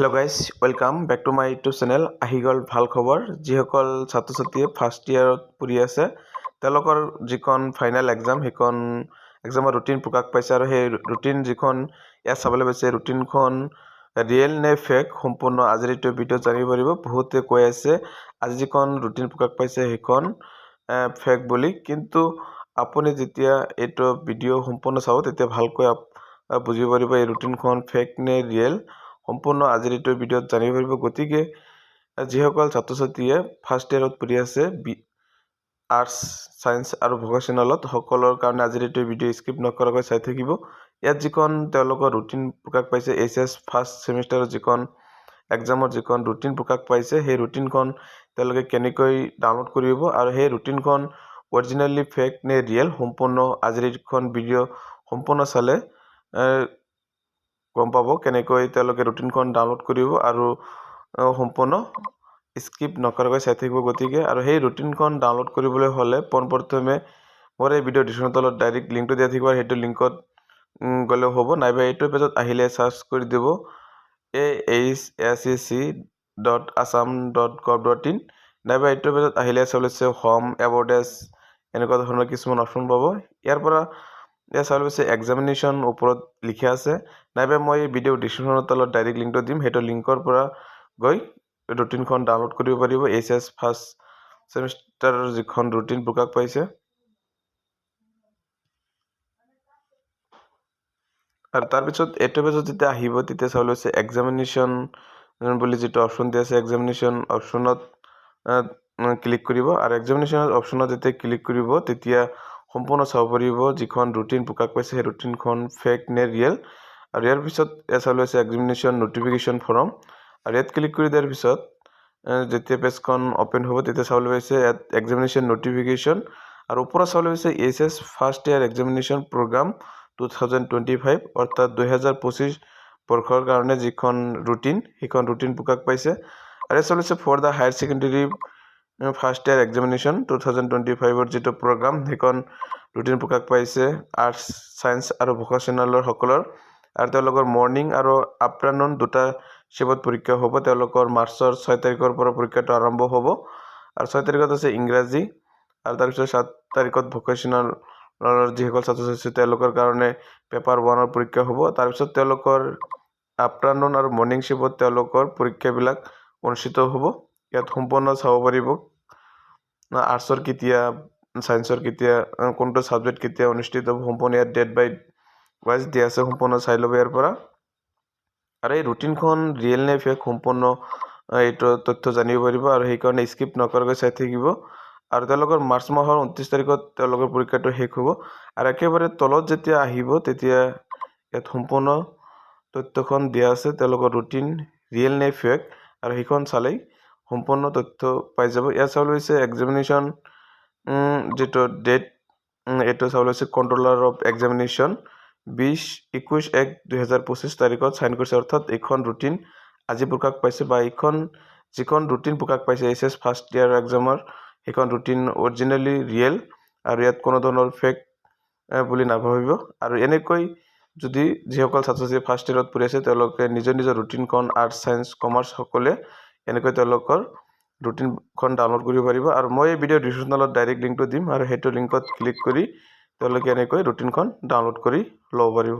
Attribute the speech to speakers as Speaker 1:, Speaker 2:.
Speaker 1: Hello' guys, welcome back to my YouTube channel. আহি গ'ল ভাল খবৰ। যিসকল ছাত্ৰ ছাত্ৰীয়ে ফাৰ্ষ্ট ইয়েৰত পঢ়ি আছে তেওঁলোকৰ যিখন ফাইনেল এক্সাম, সেইখন এক্সামৰ ৰুটিন প্ৰকাশ পাইছে আৰু সেই ৰুটিন যিখন ইয়াত চাবলৈ পাইছে, ৰুটিনখন ৰিয়েল নে ফেক সম্পূৰ্ণ আজিৰ এইটো ভিডিঅ'ত জানিব পাৰিব। বহুতে কৈ আছে আজি যিখন ৰুটিন প্ৰকাশ পাইছে সেইখন ফেক বুলি, কিন্তু আপুনি যেতিয়া এইটো ভিডিঅ' সম্পূৰ্ণ চাব তেতিয়া ভালকৈ বুজিব পাৰিব এই ৰুটিনখন ফেক নে ৰিয়েল। সম্পূৰ্ণ আজিৰ এইটো ভিডিঅ'ত জানিব পাৰিব। গতিকে যিসকল ছাত্ৰ ছাত্ৰীয়ে ফাৰ্ষ্ট ইয়েৰত পঢ়ি আছে আৰ্টছ, ছায়েন্স আৰু ভকেশ্যনেলত, সকলৰ কাৰণে আজিৰ এইটো ভিডিঅ' স্কিপ নকৰাকৈ চাই থাকিব। ইয়াত যিখন তেওঁলোকৰ ৰুটিন প্ৰকাশ পাইছে, HS ফাৰ্ষ্ট ছেমিষ্টাৰৰ যিখন এক্সামৰ যিখন ৰুটিন প্ৰকাশ পাইছে, সেই ৰুটিনখন তেওঁলোকে কেনেকৈ ডাউনলোড কৰিব আৰু সেই ৰুটিনখন অৰিজিনেলি ফেক নে ৰিয়েল, সম্পূৰ্ণ আজিৰ এইখন ভিডিঅ' সম্পূৰ্ণ চালে গম পাব কেনেকৈ তেওঁলোকে ৰুটিনখন ডাউনলোড কৰিব আৰু সম্পূৰ্ণ স্কিপ নকৰাকৈ চাই থাকিব। গতিকে আৰু সেই ৰুটিনখন ডাউনলোড কৰিবলৈ হ'লে পোনপ্ৰথমে মোৰ এই ভিডিঅ' ডিছক্ৰিপশ্যনৰ তলত ডাইৰেক্ট লিংকটো দিয়া থাকিব, সেইটো লিংকত গ'লেও হ'ব, নাইবা এইটো পেজত আহিলে চাৰ্চ কৰি দিব ahsec.assam.gov.in, নাইবা এইটো পেজত আহিলে চাবলৈ হোম, এৱৰ্ডেছ এনেকুৱা ধৰণৰ কিছুমান অপশ্যন পাব। ইয়াৰ পৰা চাবলৈ পাইছে এক্সামিনেশ্যন ওপৰত লিখা আছে, নাইবা মই এই ভিডিঅ' ডিছক্ৰিপশ্যনৰ তলত ডাইৰেক্ট লিংকটো দিম, সেইটো লিংকৰ পৰা গৈ ৰুটিনখন ডাউনলোড কৰিব পাৰিব। HS ফাৰ্ষ্ট ছেমিষ্টাৰৰ যিখন ৰুটিন প্ৰকাশ পাইছে আৰু তাৰপিছত এইটো পেজত যেতিয়া আহিব তেতিয়া চাবলৈ পাইছে এক্সামিনেশ্যন বুলি যিটো অপশ্যন দিয়া আছে, এক্সামিনেশ্যন অপশ্যনত ক্লিক কৰিব আৰু এক্সামিনেশ্যন অপশ্যনত যেতিয়া ক্লিক কৰিব তেতিয়া সম্পূৰ্ণ চাব পাৰিব যিখন ৰুটিন প্ৰকাশ পাইছে সেই ৰুটিনখন ফেক নে ৰিয়েল। আৰু ইয়াৰ পিছত চাবলৈ আছে এক্সামিনেশ্যন নটিফিকেশ্যন ফৰ্ম, আৰু ইয়াত ক্লিক কৰি দিয়াৰ পিছত যেতিয়া পেজখন অ'পেন হ'ব তেতিয়া চাবলৈ পাইছে ইয়াত এক্সামিনেশ্যন নটিফিকেশ্যন আৰু ওপৰত চাবলৈ পাইছে HS first year examination programme 2025, অৰ্থাৎ 2025 বৰ্ষৰ কাৰণে যিখন ৰুটিন সেইখন ৰুটিন প্ৰকাশ পাইছে। আৰু ইয়াত চলিছে for the higher secondary first year examination 2025ৰ যিটো প্ৰগ্ৰাম সেইখন ৰুটিন প্ৰকাশ পাইছে আৰ্টছ, ছায়েন্স আৰু ভকেশ্যনেলৰ সকলৰ। আৰু তেওঁলোকৰ মৰ্ণিং আৰু আফটাৰনুন দুটা শিফ্টত পৰীক্ষা হ'ব। তেওঁলোকৰ মাৰ্চৰ 6 তাৰিখৰ পৰা পৰীক্ষাটো আৰম্ভ হ'ব আৰু 6 তাৰিখত আছে ইংৰাজী, আৰু তাৰপিছত 7 তাৰিখত ভকেশ্যনেলৰ যিসকল ছাত্ৰ ছাত্ৰী তেওঁলোকৰ কাৰণে পেপাৰ 1ৰ পৰীক্ষা হ'ব। তাৰপিছত তেওঁলোকৰ আফটাৰনুন আৰু মৰ্ণিং শিফ্টত তেওঁলোকৰ পৰীক্ষাবিলাক অনুষ্ঠিত হ'ব। ইয়াত সম্পূৰ্ণ চাব পাৰিব আৰ্টছৰ কেতিয়া, ছায়েন্সৰ কেতিয়া, কোনটো ছাবজেক্ট কেতিয়া অনুষ্ঠিত হ'ব, সম্পূৰ্ণ ইয়াত ডেট বাই ৱাইজ দিয়া আছে, সম্পূৰ্ণ চাই ল'ব ইয়াৰ পৰা। আৰু এই ৰুটিনখন ৰিয়েল নে ফেক সম্পূৰ্ণ এইটো তথ্য জানিব পাৰিব আৰু সেইকাৰণে স্কিপ নকৰাকৈ চাই থাকিব। আৰু তেওঁলোকৰ মাৰ্চ মাহৰ 29 তাৰিখত তেওঁলোকৰ পৰীক্ষাটো শেষ হ'ব। আৰু একেবাৰে তলত যেতিয়া আহিব তেতিয়া ইয়াত সম্পূৰ্ণ তথ্যখন দিয়া আছে তেওঁলোকৰ ৰুটিন ৰিয়েল নে ফেক, আৰু সেইখন চালেই সম্পূৰ্ণ তথ্য পাই যাব। ইয়াত চাবলৈ হৈছে এক্সামিনেশ্যন যিটো ডেট, এইটো চাবলৈ হৈছে কণ্ট্ৰলাৰ অফ এক্সামিনেশ্যন 20/21/2025 তাৰিখত চাইন কৰিছে, অৰ্থাৎ এইখন ৰুটিন আজি প্ৰকাশ পাইছে, বা এইখন যিখন ৰুটিন প্ৰকাশ পাইছে HS ফাৰ্ষ্ট ইয়াৰ এক্সামৰ সেইখন ৰুটিন অৰিজিনেলি ৰিয়েল আৰু ইয়াত কোনো ধৰণৰ ফেক বুলি নাভাবিব। আৰু এনেকৈ যদি যিসকল ছাত্ৰ ছাত্ৰী ফাৰ্ষ্ট ইয়েৰত পঢ়ি আছে তেওঁলোকে নিজৰ নিজৰ ৰুটিনখন আৰ্টছ, ছায়েন্স, কমাৰ্চ সকলে এনেকৈ তেওঁলোকৰ ৰুটিনখন ডাউনলোড কৰিব পাৰিব। আৰু মই এই ভিডিঅ' ডিছক্ৰিপশ্যনত ডাইৰেক্ট লিংকটো দিম আৰু সেইটো লিংকত ক্লিক কৰি তেওঁলোকে এনেকৈ ৰুটিনখন ডাউনলোড কৰি ল'ব পাৰিব।